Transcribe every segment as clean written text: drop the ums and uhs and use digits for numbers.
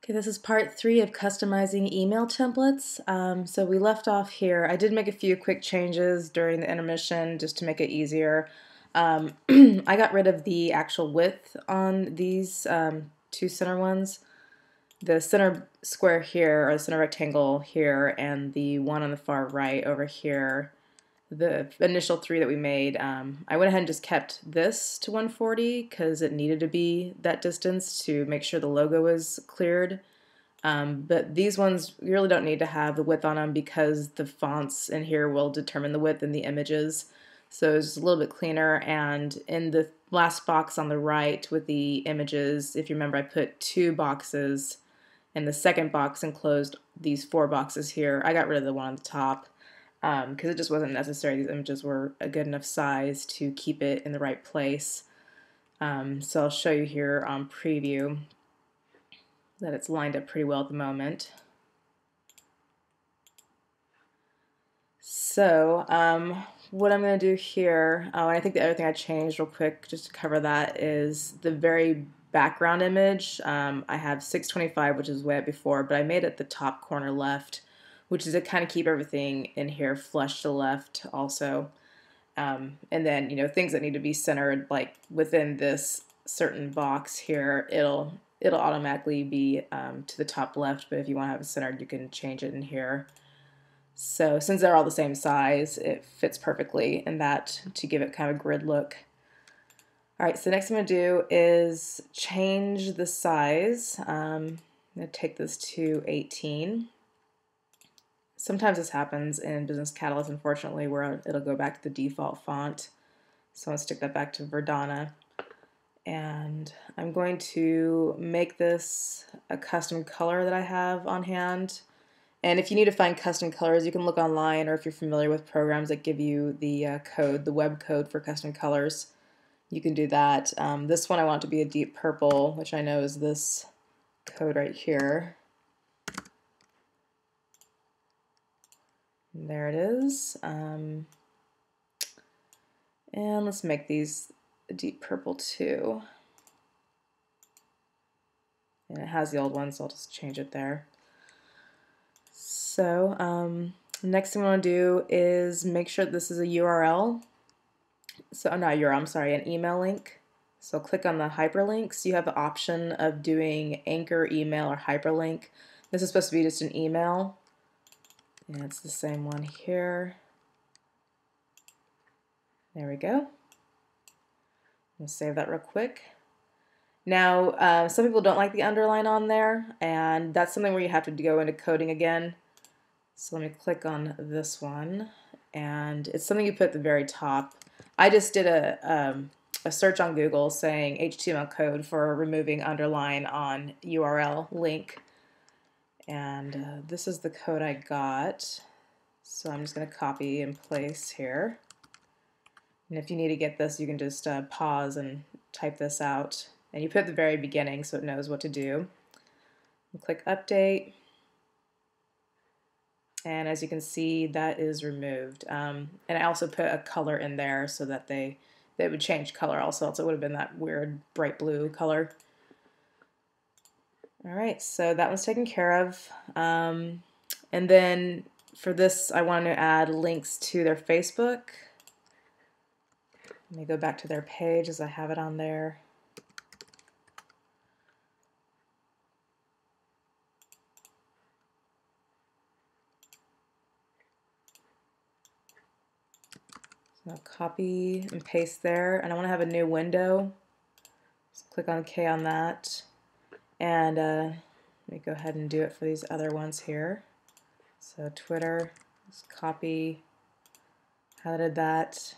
Okay, this is part 3 of customizing email templates. So we left off here. I did make a few quick changes during the intermission just to make it easier. I got rid of the actual width on these two center ones. The center square here, or the center rectangle here, and the one on the far right over here. The initial 3 that we made, I went ahead and just kept this to 140 because it needed to be that distance to make sure the logo was cleared. But these ones, you really don't need to have the width on them because the fonts in here will determine the width in the images. So it's just a little bit cleaner. And in the last box on the right with the images, if you remember, I put 2 boxes, and the second box enclosed these 4 boxes here. I got rid of the one on the top because it just wasn't necessary. These images were a good enough size to keep it in the right place. So I'll show you here on preview that it's lined up pretty well at the moment. So what I'm going to do here, and I think the other thing I changed real quick just to cover that is the very background image. I have 625, which is way up before, but I made it the top corner left, which is to kind of keep everything in here flush to the left also. And then, things that need to be centered, like within this certain box here, it'll automatically be to the top left, but if you want to have it centered, you can change it in here. So since they're all the same size, it fits perfectly in that to give it kind of a grid look. All right, so next I'm going to do is change the size. I'm going to take this to 18. Sometimes this happens in Business Catalyst, unfortunately, where it'll go back to the default font. So I'm going to stick that back to Verdana. And I'm going to make this a custom color that I have on hand. And if you need to find custom colors, you can look online, or if you're familiar with programs that give you the code, the web code for custom colors, you can do that. This one I want to be a deep purple, which I know is this code right here. And there it is. And let's make these a deep purple too. And it has the old one, so I'll just change it there. So next thing I want to do is make sure this is a URL. So not a URL, I'm sorry, an email link. So click on the hyperlinks. You have the option of doing anchor, email, or hyperlink. This is supposed to be just an email. And it's the same one here. There we go. I'm going to save that real quick. Now, some people don't like the underline on there, and that's something where you have to go into coding again. So let me click on this one, and it's something you put at the very top. I just did a search on Google saying HTML code for removing underline on URL link. And this is the code I got. So I'm just going to copy and place here. And if you need to get this, you can just pause and type this out. And you put at the very beginning so it knows what to do. And click Update. And as you can see, that is removed. And I also put a color in there so that they would change color also, else it would have been that weird bright blue color. Alright, so that one's taken care of. And then for this, I want to add links to their Facebook. Let me go back to their page as I have it on there. So I'll copy and paste there, and I want to have a new window. Just click on K on that. And let me go ahead and do it for these other ones here. So Twitter, just copy, highlighted that,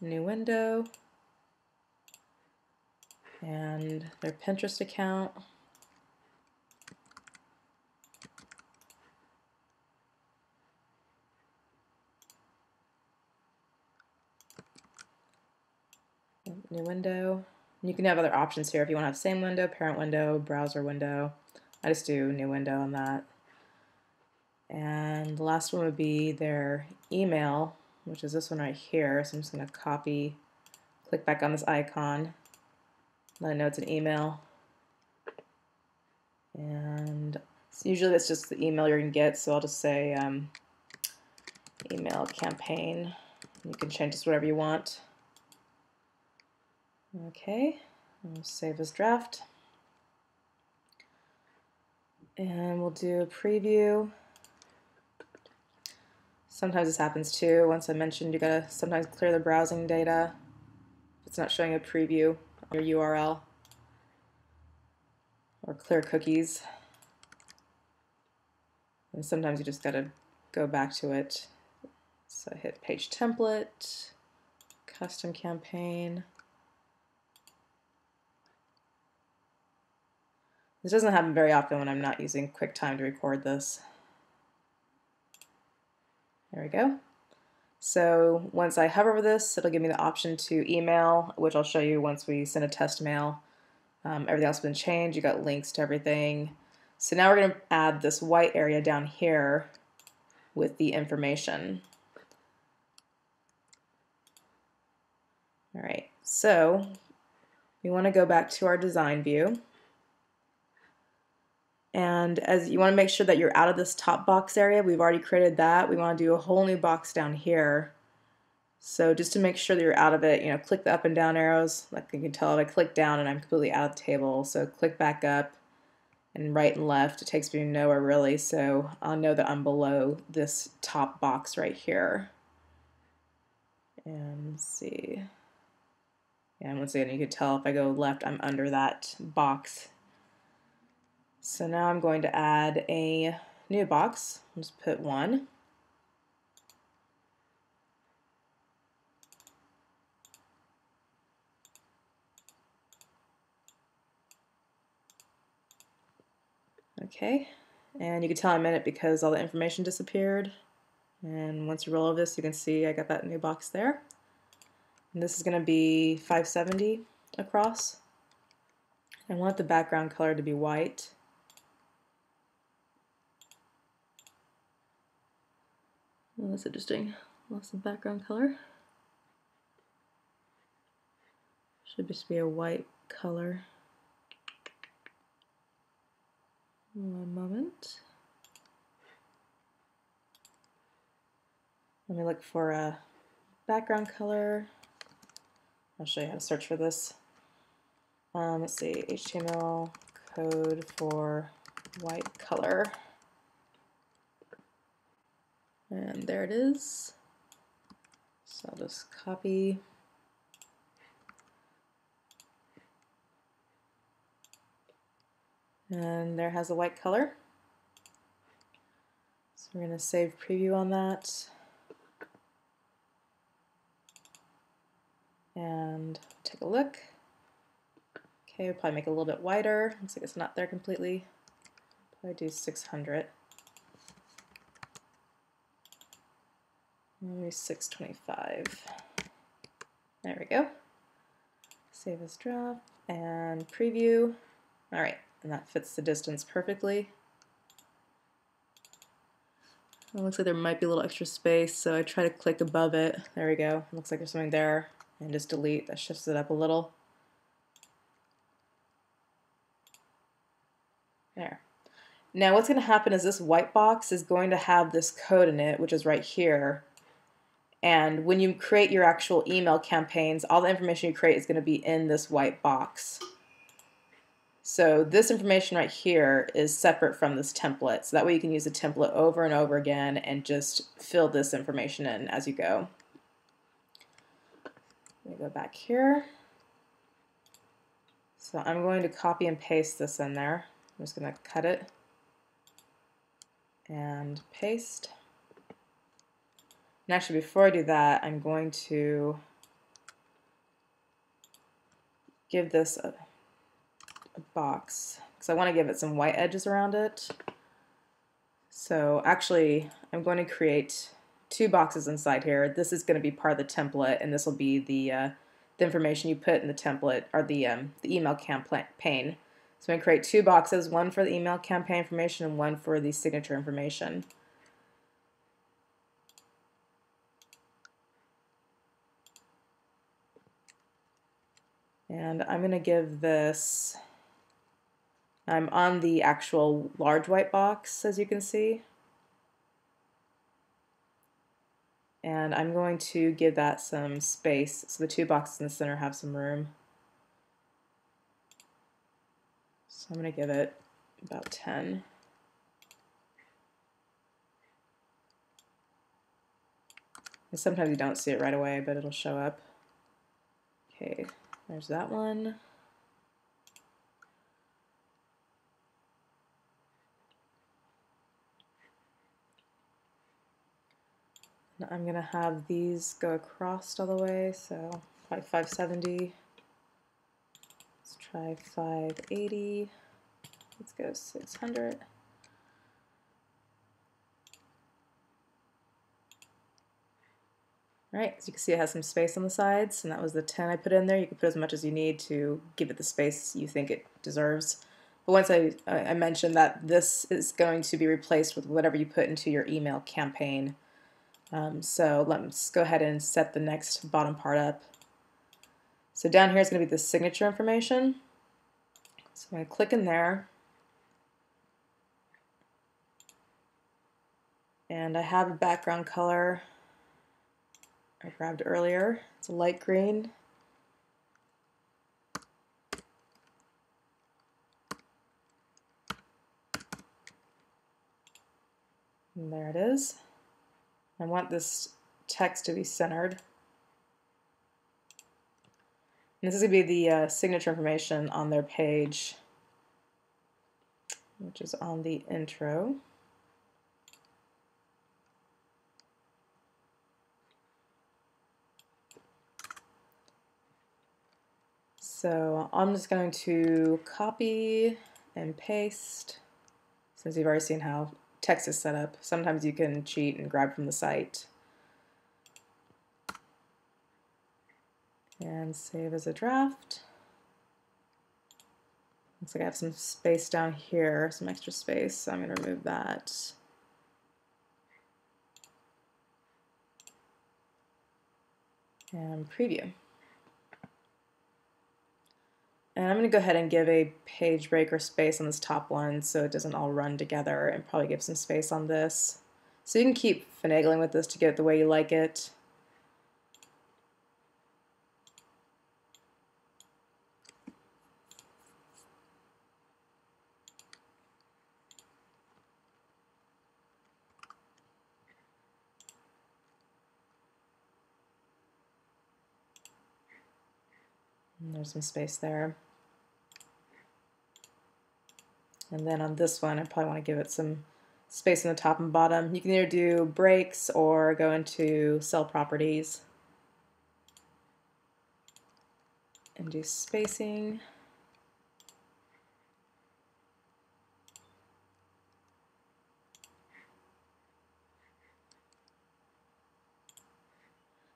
new window, and their Pinterest account. New window. You can have other options here if you want to have same window, parent window, browser window. I just do new window on that. And the last one would be their email, which is this one right here. So I'm just going to copy, click back on this icon, let it know it's an email. And usually that's just the email you're going to get, so I'll just say email campaign. You can change this whatever you want. Okay, we'll save as draft. And we'll do a preview. Sometimes this happens too. Once I mentioned, you gotta sometimes clear the browsing data if it's not showing a preview on your URL, or clear cookies. And sometimes you just gotta go back to it. So hit page template, custom campaign. This doesn't happen very often when I'm not using QuickTime to record this. There we go. So once I hover over this, it'll give me the option to email, which I'll show you once we send a test mail. Everything else has been changed. You got links to everything. So now we're going to add this white area down here with the information. All right, so we want to go back to our design view. And as you want to make sure that you're out of this top box area, we've already created that. We want to do a whole new box down here. So just to make sure that you're out of it, click the up and down arrows. Like you can tell, if I click down and I'm completely out of the table. So click back up and right and left. It takes me nowhere really, so I'll know that I'm below this top box right here. And let's see. And once again, you can tell if I go left, I'm under that box. So now I'm going to add a new box. I'll just put 1. Okay, and you can tell I'm in it because all the information disappeared. And once you roll over this, you can see I got that new box there. And this is going to be 570 across. I want the background color to be white. Oh, that's interesting. Lots of background color. Should just be a white color. One moment. Let me look for a background color. I'll show you how to search for this. Let's see, HTML code for white color. And there it is. So I'll just copy. And there has a white color. So we're going to save preview on that. And take a look. Okay, we'll probably make it a little bit wider. Looks like it's not there completely. Probably do 600. Maybe 625. There we go. Save as draft and preview. All right, and that fits the distance perfectly. It looks like there might be a little extra space, so I try to click above it. There we go. Looks like there's something there. And just delete. That shifts it up a little. There. Now what's going to happen is this white box is going to have this code in it, which is right here. And when you create your actual email campaigns, all the information you create is going to be in this white box. So this information right here is separate from this template. So that way you can use the template over and over again and just fill this information in as you go. Let me go back here. So I'm going to copy and paste this in there. I'm just going to cut it and paste. And actually, before I do that, I'm going to give this a box because I want to give it some white edges around it. So actually, I'm going to create 2 boxes inside here. This is going to be part of the template, and this will be the information you put in the template, or the email campaign. So I'm going to create 2 boxes, one for the email campaign information and one for the signature information. And I'm going to give this I'm on the actual large white box, as you can see. And I'm going to give that some space so the two boxes in the center have some room. So I'm going to give it about 10. And sometimes you don't see it right away, but it'll show up. Okay, there's that one. And I'm going to have these go across all the way, so probably 570. Let's try 580. Let's go 600. Alright, as you can see it has some space on the sides, and that was the 10 I put in there. You can put as much as you need to give it the space you think it deserves. But once I mentioned that this is going to be replaced with whatever you put into your email campaign. So let's go ahead and set the next bottom part up. So down here is going to be the signature information. So I'm going to click in there. And I have a background color I grabbed earlier. It's a light green. And there it is. I want this text to be centered. And this is going to be the signature information on their page, which is on the intro. So I'm just going to copy and paste, since you've already seen how text is set up. Sometimes you can cheat and grab from the site. And save as a draft. Looks like I have some space down here, some extra space, so I'm going to remove that. And preview. And I'm going to go ahead and give a page break or space on this top one so it doesn't all run together, and probably give some space on this. So you can keep finagling with this to get it the way you like it. And there's some space there. And then on this one, I probably want to give it some space on the top and bottom. You can either do breaks or go into cell properties and do spacing.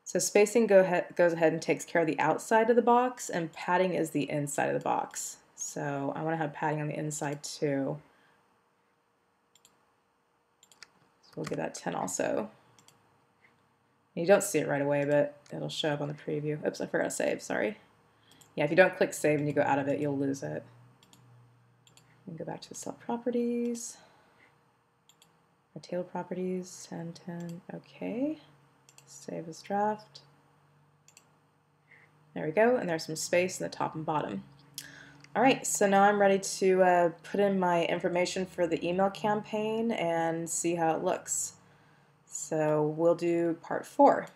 So spacing goes ahead and takes care of the outside of the box, and padding is the inside of the box. So I want to have padding on the inside too. So we'll give that 10 also. You don't see it right away, but it'll show up on the preview. Oops, I forgot to save, sorry. Yeah, if you don't click save and you go out of it, you'll lose it. And go back to the cell properties. Or table properties, 10, 10, okay. Save as draft. There we go, and there's some space in the top and bottom. Alright, so now I'm ready to put in my information for the email campaign and see how it looks. So we'll do part 4.